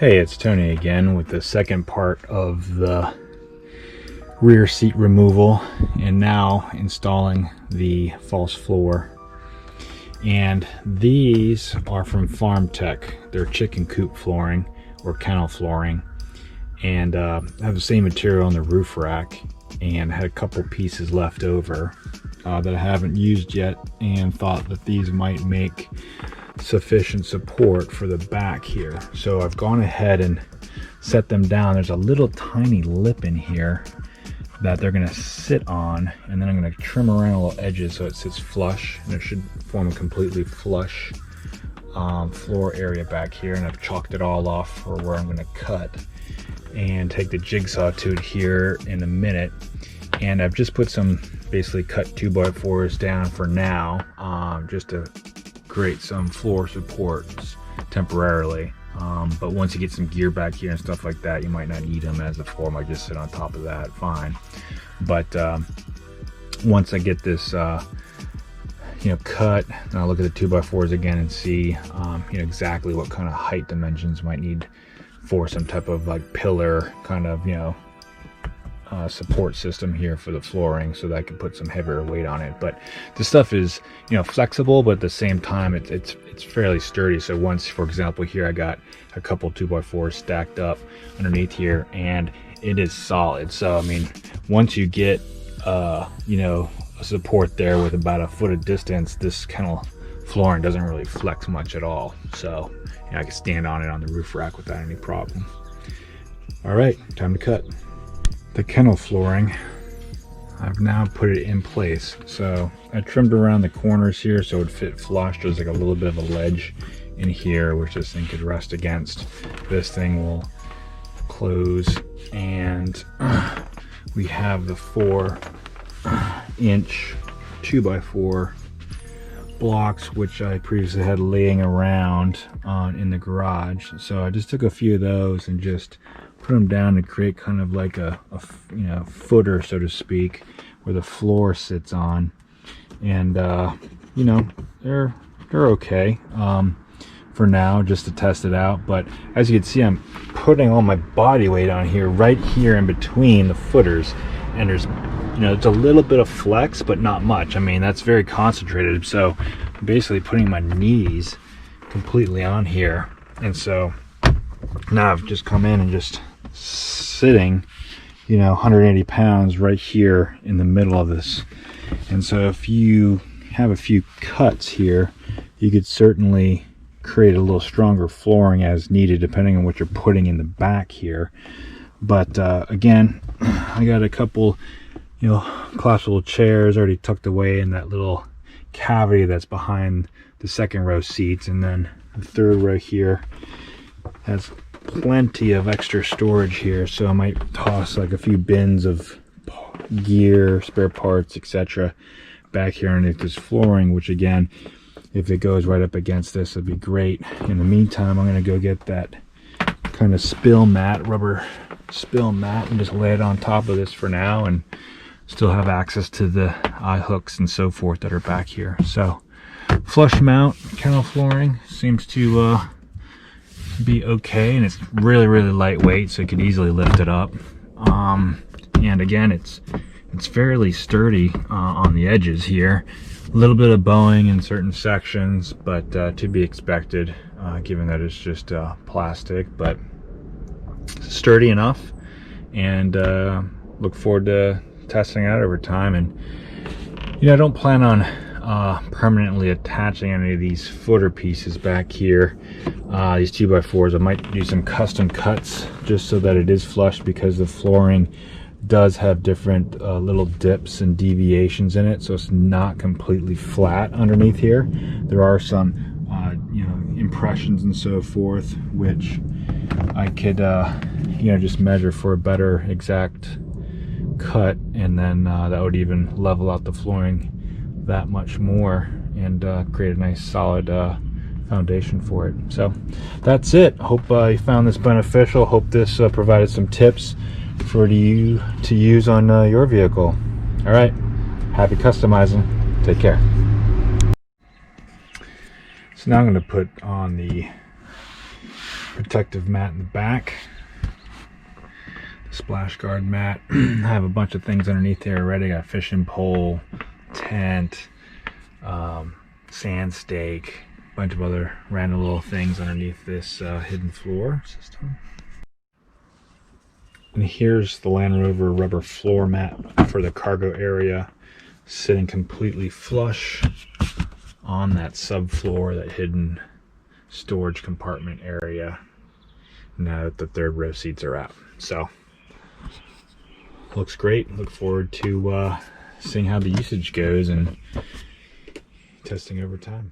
Hey, it's Tony again with the second part of the rear seat removal and now installing the false floor. And these are from Farm Tech. They're chicken coop flooring or kennel flooring, and have the same material on the roof rack, and had a couple pieces left over that I haven't used yet, and thought that these might make sufficient support for the back here. So I've gone ahead and set them down. There's a little tiny lip in here that they're going to sit on, and then I'm going to trim around the little edges so it sits flush, and it should form a completely flush floor area back here. And I've chalked it all off for where I'm going to cut and take the jigsaw to it here in a minute. And I've just put some basically cut 2x4s down for now, just to create some floor supports temporarily. But once you get some gear back here and stuff like that, you might not need them, as the floor might just sit on top of that fine. But once I get this cut, and I'll look at the 2x4s again and see exactly what kind of height dimensions might need for some type of like pillar kind of support system here for the flooring, so that I can put some heavier weight on it. But the stuff is flexible, but at the same time it's fairly sturdy. So once, for example, here I got a couple 2x4s stacked up underneath here, and it is solid. So I mean, once you get a support there with about a foot of distance, this kennel flooring doesn't really flex much at all. So I can stand on it on the roof rack without any problem. All right, time to cut. The kennel flooring, I've now put it in place. So I trimmed around the corners here so it would fit flush. There's like a little bit of a ledge in here which this thing could rest against. This thing will close, and we have the 4-inch 2x4 blocks, which I previously had laying around in the garage. So I just took a few of those and just put them down to create kind of like a footer, so to speak, where the floor sits on. And they're okay for now, just to test it out. But as you can see, I'm putting all my body weight on here, right here in between the footers, and there's it's a little bit of flex, but not much. I mean, that's very concentrated. So I'm basically putting my knees completely on here, and so now I've just come in and just sitting 180 pounds right here in the middle of this. And so if you have a few cuts here, you could certainly create a little stronger flooring as needed, depending on what you're putting in the back here. But again, I got a couple collapsible chairs already tucked away in that little cavity that's behind the second row seats, and then the third row here has plenty of extra storage here. So I might toss like a few bins of gear, spare parts, etc. back here underneath this flooring, which again, if it goes right up against this, it'd be great. In the meantime, I'm going to go get that kind of spill mat, rubber spill mat, and just lay it on top of this for now, and still have access to the eye hooks and so forth that are back here. So flush mount kennel flooring seems to be okay, and it's really lightweight, so you could easily lift it up. And again, it's fairly sturdy on the edges here. A little bit of bowing in certain sections, but to be expected, given that it's just plastic, but sturdy enough. And look forward to testing out over time. And I don't plan on permanently attaching any of these footer pieces back here, these 2x4s. I might do some custom cuts just so that it is flush, because the flooring does have different little dips and deviations in it, so it's not completely flat underneath here. There are some impressions and so forth, which I could just measure for a better exact cut, and then that would even level out the flooring that much more and create a nice solid foundation for it. So that's it. Hope you found this beneficial. Hope this provided some tips for you to use on your vehicle. All right, happy customizing. Take care. So now I'm going to put on the protective mat in the back. The splash guard mat. I have a bunch of things underneath there already. I got a fishing pole, tent, sand stake, a bunch of other random little things underneath this hidden floor system. And here's the Land Rover rubber floor mat for the cargo area, sitting completely flush on that subfloor, that hidden storage compartment area, now that the third row seats are out. So, looks great. Look forward to seeing how the usage goes and testing over time.